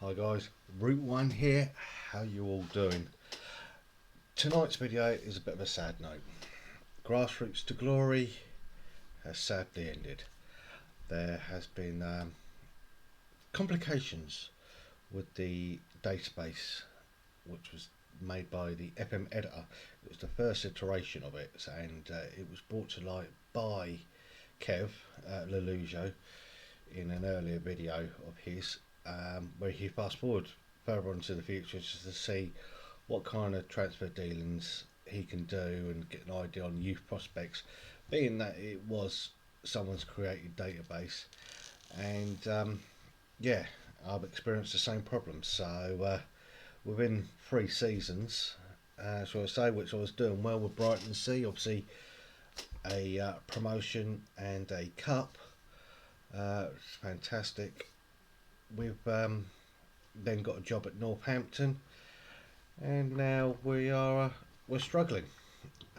Hi guys, Route 1 here. How you all doing? Tonight's video is a bit of a sad note. GrassWroots to Glory has sadly ended. There has been complications with the database, which was made by the FM editor. It was the first iteration of it, and it was brought to light by Kev Lelujo in an earlier video of his, where he fast forward further on to the future just to see what kind of transfer dealings he can do and get an idea on youth prospects, being that it was someone's created database. And yeah, I've experienced the same problem. So within 3 seasons, shall I say, which I was doing well with Brightlingsea, obviously a promotion and a cup. It's fantastic. We've then got a job at Northampton, and now we're struggling.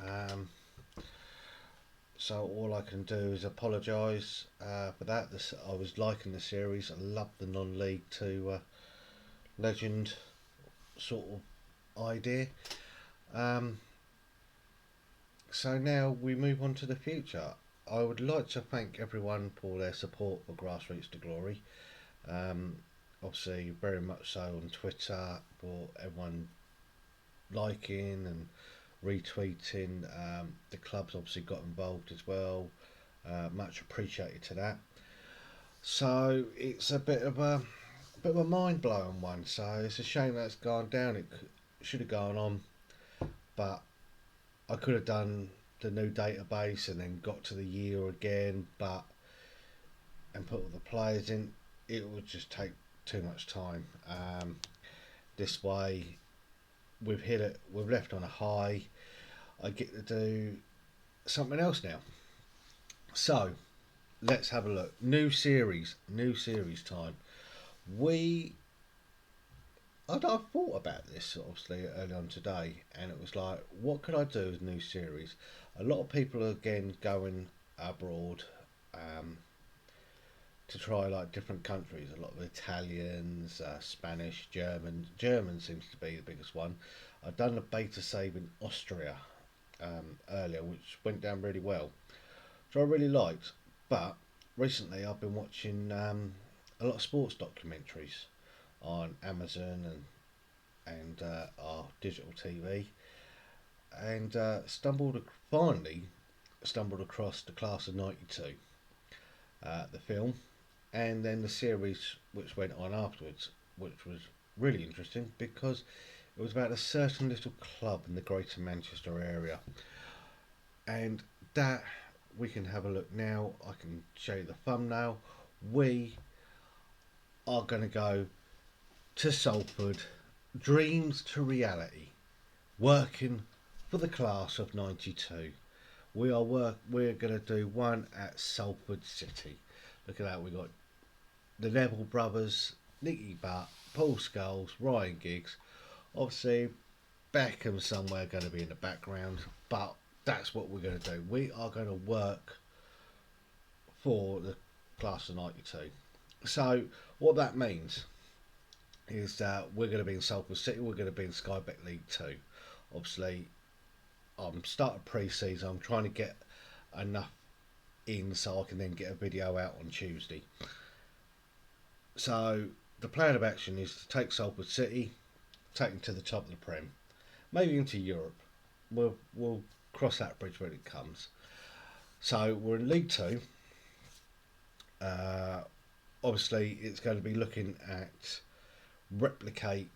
Um, so all I can do is apologise for that. I was liking the series. I love the non-league to legend sort of idea. So now we move on to the future. I would like to thank everyone for their support for GrassRoots to Glory. Obviously, very much so on Twitter, for everyone liking and retweeting. The clubs obviously got involved as well. Much appreciated to that. So it's a bit of a mind blowing one. So it's a shame that it's gone down. It should have gone on, but I could have done the new database and then got to the year again, and put all the players in. It would just take too much time. This way, we've hit it. We've left on a high. I get to do something else now. So let's have a look. New series time. I thought about this obviously early on today, and it was like, what could I do with new series? A lot of people are again going abroad to try like different countries. A lot of Italians, Spanish, German. German seems to be the biggest one. I've done a beta save in Austria earlier, which went down really well, which I really liked. But recently, I've been watching a lot of sports documentaries on Amazon and our digital TV, and finally stumbled across the Class of '92, the film, and then the series which went on afterwards, which was really interesting because it was about a certain little club in the Greater Manchester area, and that we can have a look now. I can show you the thumbnail. We are going to go to Salford, dreams to reality, working for the Class of '92. We're going to do one at Salford City. Look at that. We got the Neville brothers, Nicky Butt, Paul Scholes, Ryan Giggs. Obviously, Beckham somewhere going to be in the background, but that's what we're going to do. We are going to work for the Class of '92. So what that means is that we're going to be in Salford City. We're going to be in Sky Bet League 2. Obviously, I'm starting pre-season. I'm trying to get enough in so I can then get a video out on Tuesday. So the plan of action is to take Salford City, take them to the top of the Prem, maybe into Europe. We'll cross that bridge when it comes. So we're in League 2. Obviously, it's going to be looking at replicate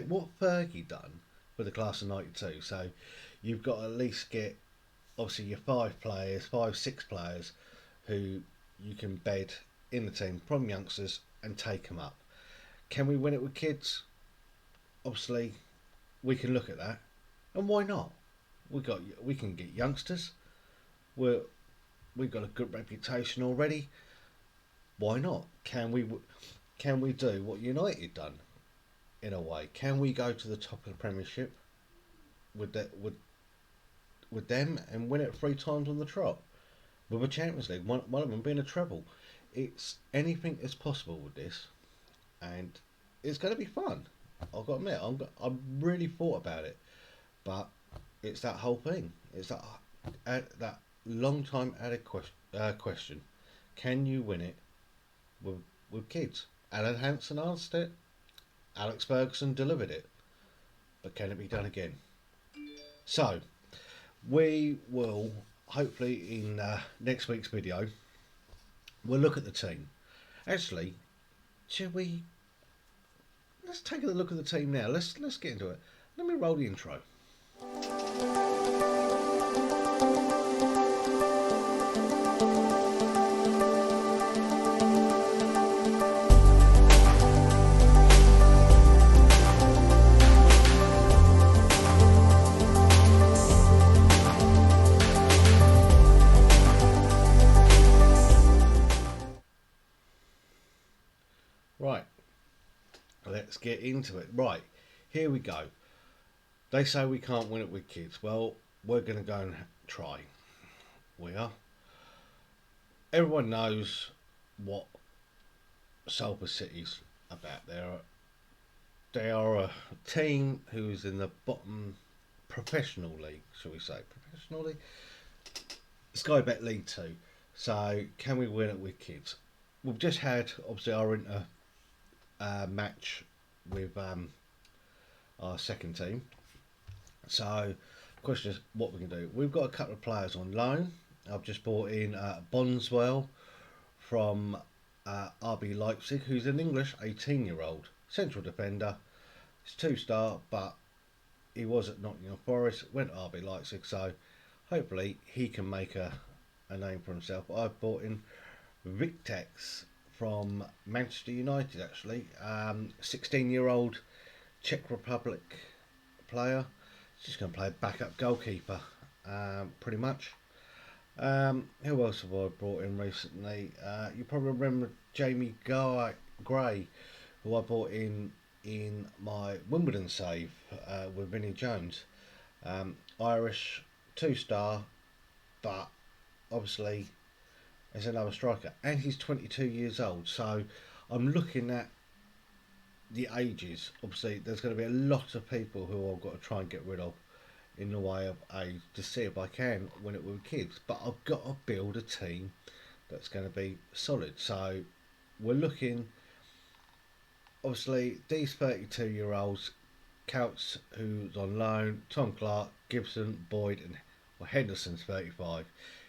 what Fergie done for the Class of '92. So you've got to at least get obviously your 6 players who you can bed in the team from youngsters and take them up. Can we win it with kids? Obviously, we can look at that, and why not? We can get youngsters. We've got a good reputation already. Why not? Can we do what United done in a way? Can we go to the top of the Premiership with them and win it 3 times on the trot with a Champions League? One of them being a treble. it's anything is possible with this, and it's going to be fun. I've got to admit, I'm really thought about it, but it's that whole thing. It's that long time added question: can you win it with kids? Alan Hansen asked it. Alex Ferguson delivered it, but can it be done again? So we will hopefully in next week's video we'll look at the team. Actually, should we? Let's take a look at the team now. Let's get into it. Let me roll the intro. Right, let's get into it. Right, here we go. They say we can't win it with kids. Well, we're going to go and try. We are. Everyone knows what Salford City's about. They are a team who's in the bottom professional league, shall we say? Professional league? Sky Bet League 2. So, can we win it with kids? We've just had, obviously, our inter match with our second team. So, the question is what we can do. We've got a couple of players on loan. I've just brought in Bonswell from RB Leipzig, who's an English 18-year-old central defender. He's 2-star, but he was at Nottingham Forest, went to RB Leipzig, so hopefully he can make a name for himself. I've brought in Victex from Manchester United, actually. 16-year-old Czech Republic player. He's just going to play backup goalkeeper, pretty much. Who else have I brought in recently? You probably remember Jamie Gray, who I brought in my Wimbledon save with Vinnie Jones. Irish 2-star, but obviously is another striker, and he's 22 years old. So I'm looking at the ages. Obviously, there's going to be a lot of people who I've got to try and get rid of in the way of age to see if I can win it with kids. But I've got to build a team that's going to be solid. So we're looking. Obviously, these 32-year-olds, Counts, who's on loan, Tom Clark, Gibson, Boyd, and Henderson's 35.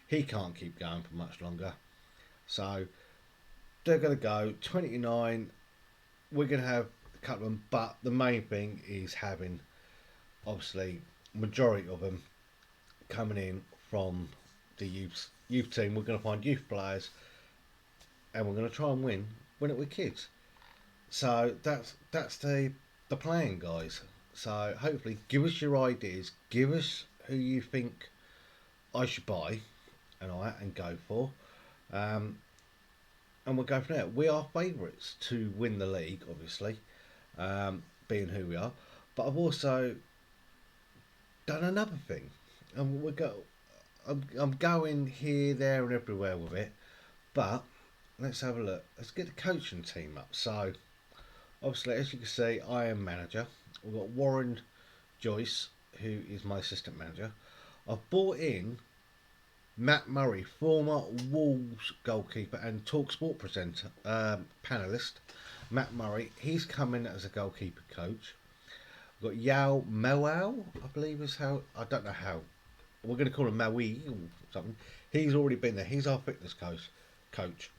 He can't keep going for much longer. So they're going to go 29. We're going to have a couple of them, but the main thing is having, obviously, majority of them coming in from the youth team. We're going to find youth players, and we're going to try and win it with kids. So that's the plan, guys. So hopefully, give us your ideas. Give us who you think I should buy and go for, and we'll go from there. We are favourites to win the league, obviously, being who we are. But I've also done another thing, and I'm going here, there, and everywhere with it. But let's have a look. Let's get the coaching team up. So obviously, as you can see, I am manager. We've got Warren Joyce, who is my assistant manager. I've brought in Matt Murray, former Wolves goalkeeper and TalkSport presenter, panellist. Matt Murray, he's coming as a goalkeeper coach. We've got Yao Mawao, I believe is how, I don't know how. We're going to call him Maui or something. He's already been there. He's our fitness coach.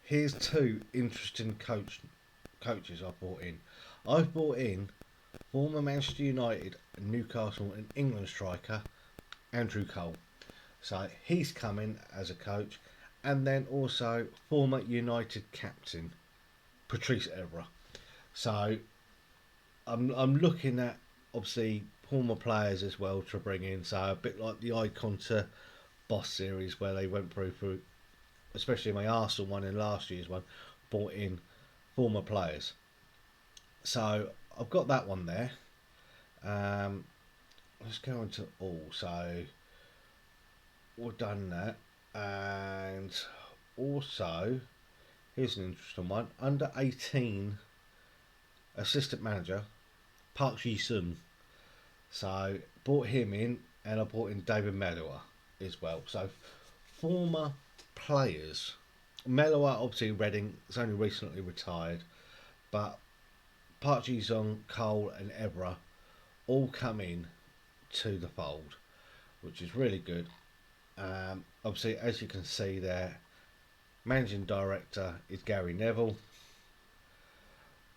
Here's two interesting coaches I've brought in. I've brought in former Manchester United, Newcastle and England striker, Andrew Cole. So he's coming as a coach, and then also former United captain Patrice Evra. So I'm looking at obviously former players as well to bring in. So a bit like the Icon to Boss series where they went through, especially my Arsenal one and last year's one, brought in former players. So I've got that one there. Let's go into all. So we've done that, and also Here's an interesting one. Under 18 assistant manager, Park Ji-sun. So brought him in, and I brought in David Melua as well. So former players. Melua, obviously Reading, has only recently retired, but Park Ji-sung, Cole and Evra all come in to the fold, which is really good. Obviously, as you can see there, managing director is Gary Neville.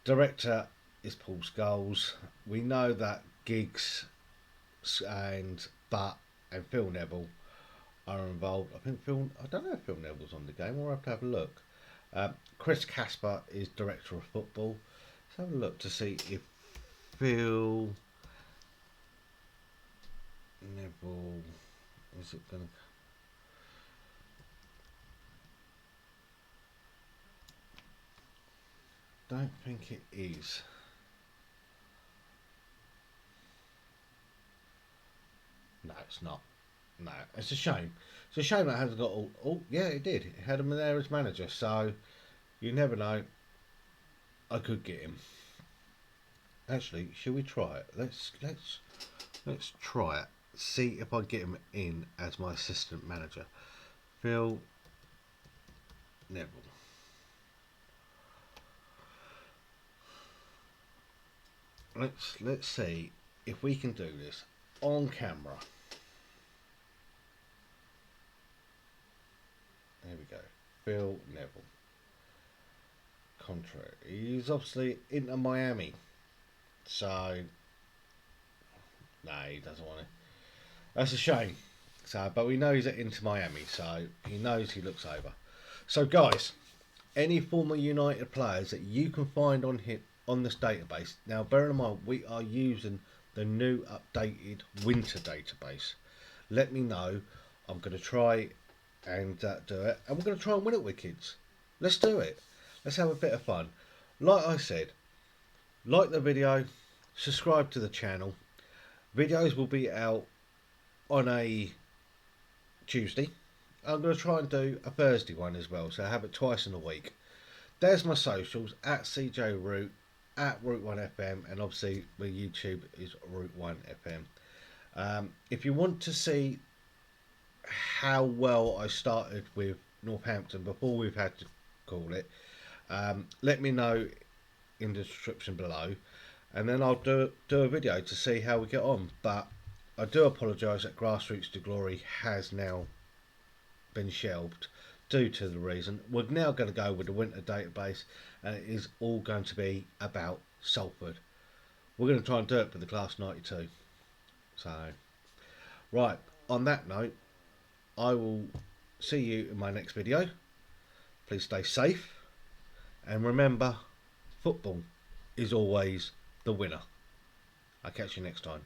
Director is Paul Scholes. We know that Giggs and Butt and Phil Neville are involved. I think I don't know if Phil Neville's on the game. We'll have to have a look. Chris Casper is director of football. Let's have a look to see if Phil Neville is it going to. Don't think it is. No, it's not. No, it's a shame. It's a shame that hasn't got all. Oh, yeah, it did. It had him there as manager, so you never know. I could get him. Actually, should we try it? Let's try it. See if I get him in as my assistant manager. Phil Neville. Let's see if we can do this on camera. There we go. Phil Neville. Contrary. He's obviously into Miami. So no, he doesn't want it. That's a shame. So but we know he's into Miami, so he knows he looks over. So guys, any former United players that you can find on this database. Now bear in mind we are using the new updated winter database. Let me know. I'm going to try and do it, and we're going to try and win it with kids. Let's do it. Let's have a bit of fun. Like I said, like the video, subscribe to the channel. Videos will be out on a Tuesday. I'm going to try and do a Thursday one as well, so I have it twice in a week. There's my socials, at CJ Root, at Root 1 FM, and obviously my YouTube is Root 1 FM. If you want to see how well I started with Northampton before we've had to call it, let me know in the description below, and then I'll do a video to see how we get on. But I do apologise that GrassWroots to Glory has now been shelved due to the reason. We're now going to go with the winter database, and it is all going to be about Salford. We're going to try and do it for the Class 92. So, right, on that note, I will see you in my next video. Please stay safe, and remember, football is always the winner. I'll catch you next time.